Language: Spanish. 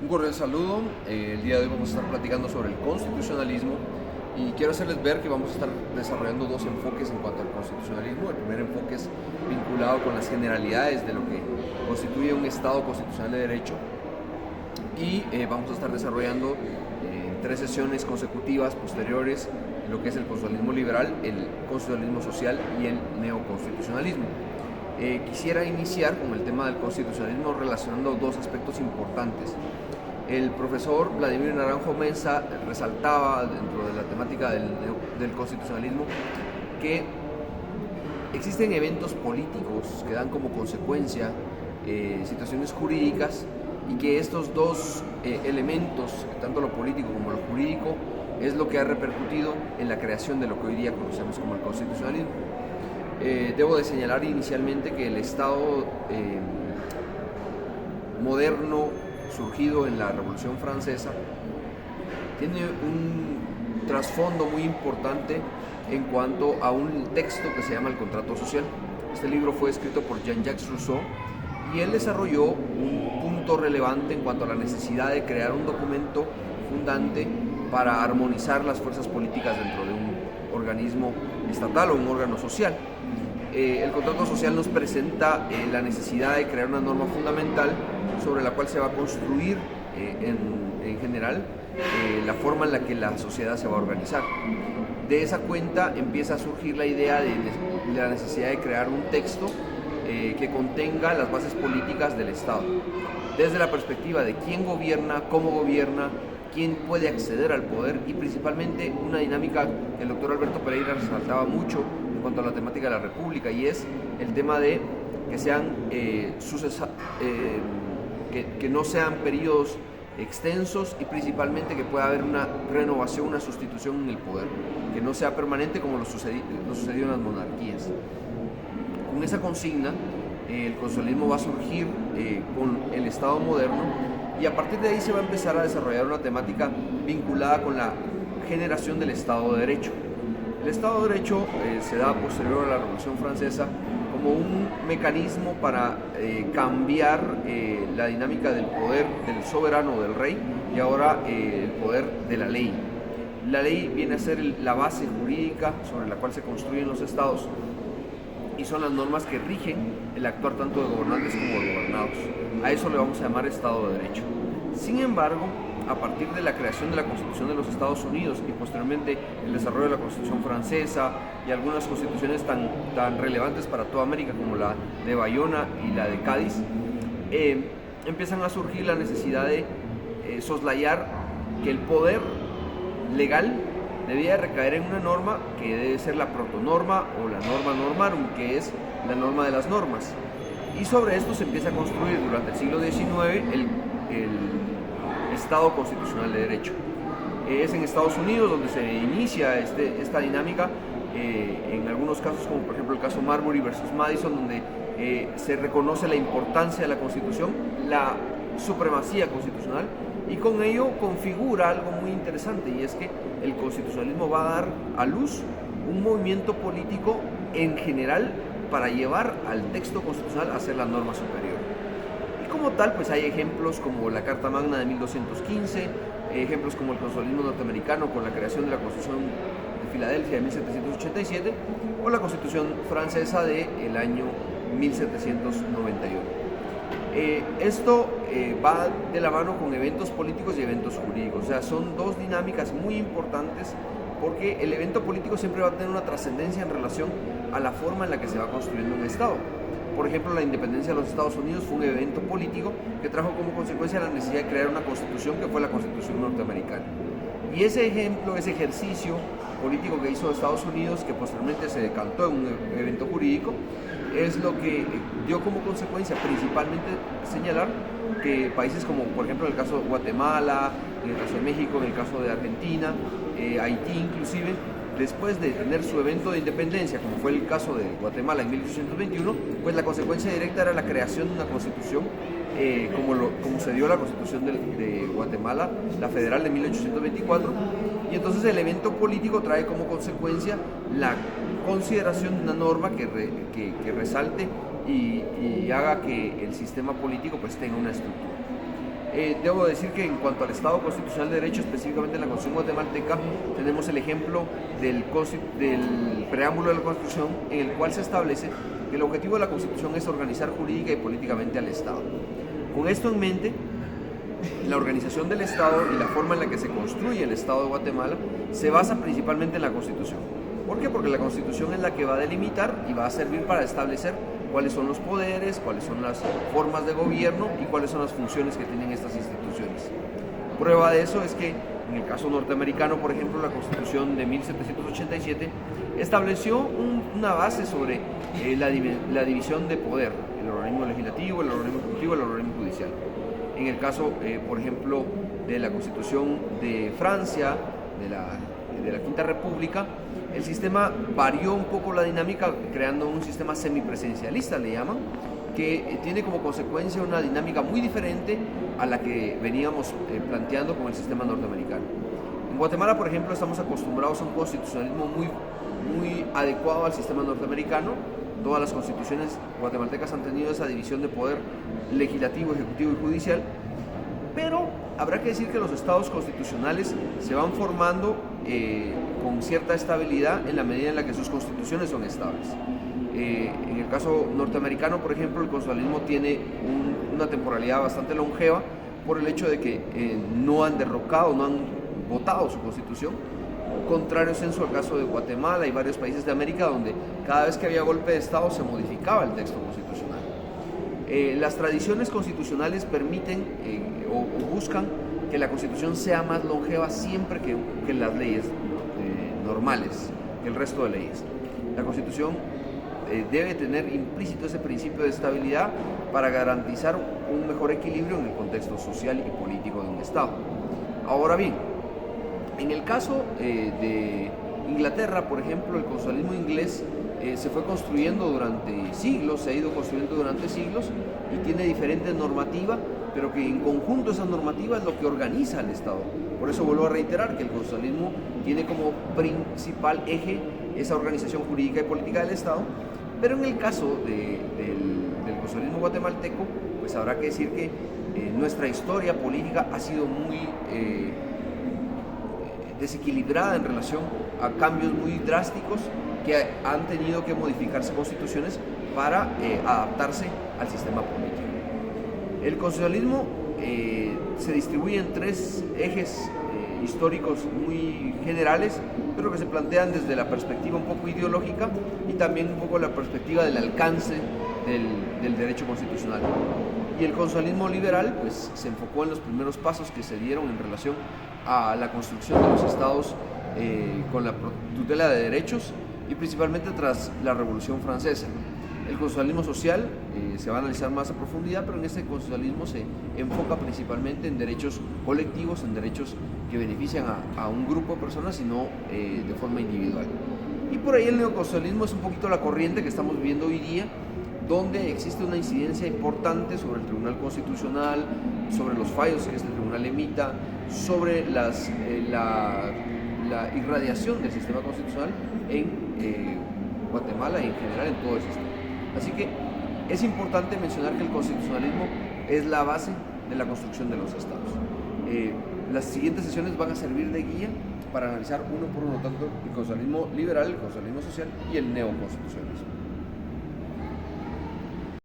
Un cordial saludo. El día de hoy vamos a estar platicando sobre el constitucionalismo y quiero hacerles ver que vamos a estar desarrollando dos enfoques en cuanto al constitucionalismo. El primer enfoque es vinculado con las generalidades de lo que constituye un Estado constitucional de derecho y vamos a estar desarrollando en 3 sesiones consecutivas posteriores lo que es el constitucionalismo liberal, el constitucionalismo social y el neoconstitucionalismo. Quisiera iniciar con el tema del constitucionalismo relacionando dos aspectos importantes. El profesor Vladimir Naranjo Meza resaltaba dentro de la temática del constitucionalismo que existen eventos políticos que dan como consecuencia situaciones jurídicas y que estos dos elementos, tanto lo político como lo jurídico, es lo que ha repercutido en la creación de lo que hoy día conocemos como el constitucionalismo. Debo de señalar inicialmente que el Estado moderno surgido en la Revolución Francesa tiene un trasfondo muy importante en cuanto a un texto que se llama el Contrato Social. Este libro fue escrito por Jean-Jacques Rousseau y él desarrolló un punto relevante en cuanto a la necesidad de crear un documento fundante para armonizar las fuerzas políticas dentro de un organismo estatal o un órgano social. El contrato social nos presenta la necesidad de crear una norma fundamental sobre la cual se va a construir en general la forma en la que la sociedad se va a organizar. De esa cuenta empieza a surgir la idea de la necesidad de crear un texto que contenga las bases políticas del Estado, desde la perspectiva de quién gobierna, cómo gobierna, quién puede acceder al poder y principalmente una dinámica que el doctor Alberto Pereira resaltaba mucho en cuanto a la temática de la República, y es el tema de que sean que no sean periodos extensos y principalmente que pueda haber una renovación, una sustitución en el poder, que no sea permanente como lo sucedió en las monarquías. Con esa consigna, el constitucionalismo va a surgir con el Estado moderno y a partir de ahí se va a empezar a desarrollar una temática vinculada con la generación del Estado de Derecho. El Estado de Derecho se da posterior a la Revolución Francesa como un mecanismo para cambiar la dinámica del poder del soberano o del rey y ahora el poder de la ley. La ley viene a ser la base jurídica sobre la cual se construyen los estados y son las normas que rigen el actuar tanto de gobernantes como de gobernados. A eso le vamos a llamar Estado de Derecho. Sin embargo, a partir de la creación de la Constitución de los Estados Unidos y posteriormente el desarrollo de la Constitución francesa y algunas constituciones tan relevantes para toda América como la de Bayona y la de Cádiz, empiezan a surgir la necesidad de soslayar que el poder legal debía recaer en una norma que debe ser la protonorma o la norma normarum, que es la norma de las normas. Y sobre esto se empieza a construir durante el siglo XIX el Estado constitucional de derecho. Es en Estados Unidos donde se inicia esta dinámica, en algunos casos como por ejemplo el caso Marbury versus Madison, donde se reconoce la importancia de la Constitución, la supremacía constitucional, y con ello configura algo muy interesante, y es que el constitucionalismo va a dar a luz un movimiento político en general para llevar al texto constitucional a ser la norma superior. Y como tal, pues hay ejemplos como la Carta Magna de 1215, ejemplos como el constitucionalismo norteamericano con la creación de la Constitución de Filadelfia de 1787 o la Constitución francesa del año 1791. Esto va de la mano con eventos políticos y eventos jurídicos, o sea, son dos dinámicas muy importantes porque el evento político siempre va a tener una trascendencia en relación a la forma en la que se va construyendo un Estado. Por ejemplo, la independencia de los Estados Unidos fue un evento político que trajo como consecuencia la necesidad de crear una constitución que fue la Constitución norteamericana. Y ese ejemplo, ese ejercicio político que hizo Estados Unidos, que posteriormente se decantó en un evento jurídico, es lo que dio como consecuencia principalmente señalar que países como por ejemplo en el caso de Guatemala, en el caso de México, en el caso de Argentina, Haití inclusive, después de tener su evento de independencia, como fue el caso de Guatemala en 1821, pues la consecuencia directa era la creación de una constitución, como se dio la constitución de Guatemala, la federal de 1824, y entonces el evento político trae como consecuencia la consideración de una norma que resalte y haga que el sistema político pues tenga una estructura. Debo decir que en cuanto al Estado Constitucional de Derecho, específicamente en la Constitución guatemalteca, tenemos el ejemplo del preámbulo de la Constitución, en el cual se establece que el objetivo de la Constitución es organizar jurídica y políticamente al Estado. Con esto en mente, la organización del Estado y la forma en la que se construye el Estado de Guatemala se basa principalmente en la Constitución. ¿Por qué? Porque la Constitución es la que va a delimitar y va a servir para establecer cuáles son los poderes, cuáles son las formas de gobierno y cuáles son las funciones que tienen estas instituciones. Prueba de eso es que en el caso norteamericano, por ejemplo, la Constitución de 1787 estableció una base sobre la división de poder, el organismo legislativo, el organismo ejecutivo, el organismo judicial. En el caso, por ejemplo, de la Constitución de Francia, de la Quinta República, el sistema varió un poco la dinámica, creando un sistema semipresidencialista, le llaman, que tiene como consecuencia una dinámica muy diferente a la que veníamos planteando con el sistema norteamericano. En Guatemala, por ejemplo, estamos acostumbrados a un constitucionalismo muy adecuado al sistema norteamericano. Todas las constituciones guatemaltecas han tenido esa división de poder legislativo, ejecutivo y judicial, pero habrá que decir que los estados constitucionales se van formando con cierta estabilidad en la medida en la que sus constituciones son estables. En el caso norteamericano, por ejemplo, el constitucionalismo tiene una temporalidad bastante longeva por el hecho de que no han derrocado, no han votado su constitución, contrario censo al caso de Guatemala y varios países de América, donde cada vez que había golpe de Estado se modificaba el texto constitucional. Las tradiciones constitucionales permiten o buscan que la Constitución sea más longeva siempre que las leyes normales, que el resto de leyes. La Constitución debe tener implícito ese principio de estabilidad para garantizar un mejor equilibrio en el contexto social y político de un Estado. Ahora bien, en el caso de Inglaterra, por ejemplo, el constitucionalismo inglés se fue construyendo durante siglos, se ha ido construyendo durante siglos y tiene diferentes normativas, pero que en conjunto esa normativa es lo que organiza el Estado. Por eso vuelvo a reiterar que el constitucionalismo tiene como principal eje esa organización jurídica y política del Estado, pero en el caso del constitucionalismo guatemalteco, pues habrá que decir que nuestra historia política ha sido muy desequilibrada en relación a cambios muy drásticos que han tenido que modificarse constituciones para adaptarse al sistema político. El constitucionalismo se distribuye en tres ejes históricos muy generales, pero que se plantean desde la perspectiva un poco ideológica y también un poco la perspectiva del alcance del derecho constitucional. Y el constitucionalismo liberal pues, se enfocó en los primeros pasos que se dieron en relación a la construcción de los estados con la tutela de derechos y principalmente tras la Revolución Francesa. El constitucionalismo social se va a analizar más a profundidad, pero en este constitucionalismo se enfoca principalmente en derechos colectivos, en derechos que benefician a un grupo de personas y no de forma individual. Y por ahí el neoconstitucionalismo es un poquito la corriente que estamos viviendo hoy día, donde existe una incidencia importante sobre el Tribunal Constitucional, sobre los fallos que este tribunal emita, sobre la irradiación del sistema constitucional en Guatemala y en general en todo el sistema. Así que es importante mencionar que el constitucionalismo es la base de la construcción de los estados. Las siguientes sesiones van a servir de guía para analizar uno por uno tanto el constitucionalismo liberal, el constitucionalismo social y el neoconstitucionalismo.